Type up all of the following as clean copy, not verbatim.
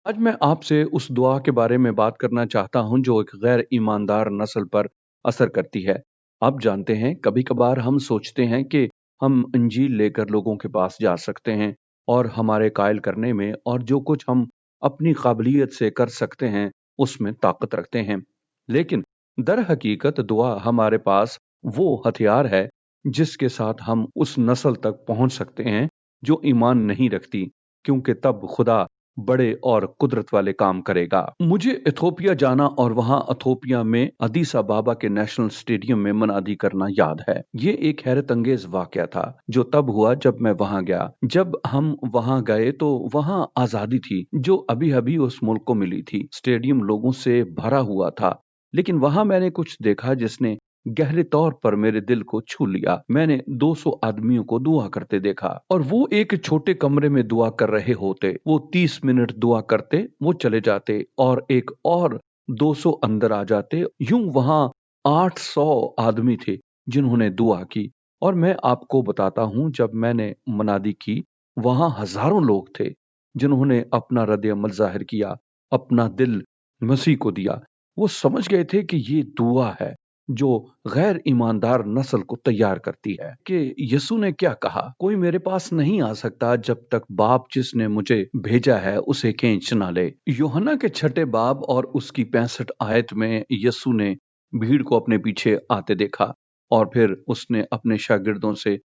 आज मैं आपसे उस दुआ के बारे में बात करना चाहता हूँ जो एक गैर ईमानदार नस्ल पर असर करती है। आप जानते हैं कभी-कभार हम सोचते हैं कि हम इंजील लेकर लोगों के पास जा सकते हैं और हमारे कायल करने में और जो कुछ हम अपनी काबिलियत से कर सकते हैं उसमें ताकत रखते हैं। लेकिन दर हकीकत दुआ हमारे पास वो हथियार है जिसके साथ हम उस नस्ल तक पहुंच सकते हैं जो ईमान नहीं रखती, क्योंकि तब खुदा बड़े और कुदरत वाले काम करेगा। मुझे इथोपिया जाना और वहां इथोपिया में अदीस अबाबा के नेशनल स्टेडियम में मनादी करना याद है। ये एक हैरत अंगेज वाकया था जो तब हुआ जब मैं वहां गया। जब हम वहां गए तो वहां आजादी थी जो अभी अभी उस मुल्क को मिली थी। स्टेडियम लोगों से भरा हुआ था, लेकिन वहां मैंने कुछ देखा जिसने गहरे तौर पर मेरे दिल को छू लिया। मैंने 200 आदमियों को दुआ करते देखा और वो एक छोटे कमरे में दुआ कर रहे होते। वो 30 मिनट दुआ करते, वो चले जाते और एक और 200 अंदर आ जाते। यूं वहां 800 आदमी थे जिन्होंने दुआ की। और मैं आपको बताता हूं, जब मैंने मनादी की वहां हजारों लोग थे जिन्होंने अपना रद्द अमल जाहिर किया, अपना दिल मसीह को दिया। वो समझ गए थे कि ये दुआ है जो गैर ईमानदार नस्ल को तैयार करती है। कि यीशु ने क्या कहा, कोई मेरे पास नहीं आ सकता जब तक बाप जिसने मुझे भेजा है उसे खींच ना ले। यूहन्ना के 6 बाब और उसकी 65 आयत में यीशु ने भीड़ को अपने पीछे आते देखा और फिर उसने अपने शागिर्दों से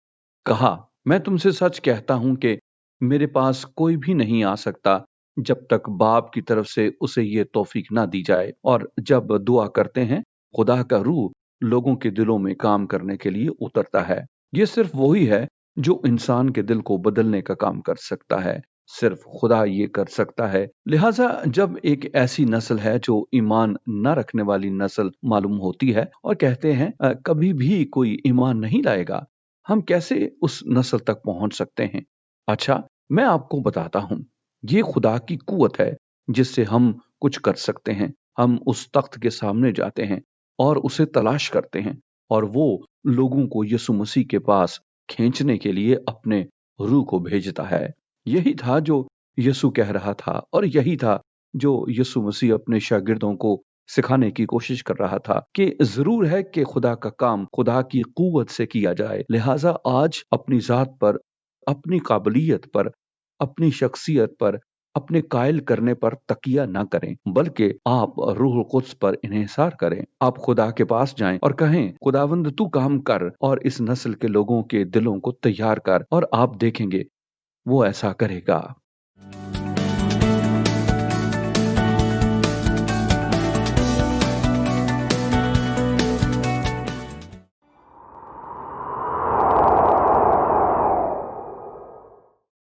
कहा, मैं तुमसे सच कहता हूं कि मेरे पास कोई भी नहीं आ सकता जब तक बाप की तरफ से उसे ये तौफीक ना दी जाए। और जब दुआ करते हैं, खुदा का रूह लोगों के दिलों में काम करने के लिए उतरता है। ये सिर्फ वही है जो इंसान के दिल को बदलने का काम कर सकता है। सिर्फ खुदा ये कर सकता है। लिहाजा जब एक ऐसी नस्ल है जो ईमान न रखने वाली नस्ल मालूम होती है और कहते हैं कभी भी कोई ईमान नहीं लाएगा, हम कैसे उस नस्ल तक पहुंच सकते हैं? अच्छा, मैं आपको बताता हूं। ये खुदा की कुवत है जिससे हम कुछ कर सकते हैं। हम उस तख्त के सामने जाते हैं और उसे तलाश करते हैं और वो लोगों को यीशु मसीह के पास खींचने के लिए अपने रूह को भेजता है। यही था जो यीशु कह रहा था और यही था जो यीशु मसीह अपने शागिर्दों को सिखाने की कोशिश कर रहा था कि जरूर है कि खुदा का काम खुदा की कुवत से किया जाए। लिहाजा आज अपनी जात पर, अपनी काबिलियत पर, अपनी शख्सियत पर, अपने कायल करने पर तकिया ना करें, बल्कि आप रूह कुद्स पर इन्हिसार करें। आप खुदा के पास जाएं और कहें, खुदावंद तू काम कर और इस नस्ल के लोगों के दिलों को तैयार कर, और आप देखेंगे वो ऐसा करेगा।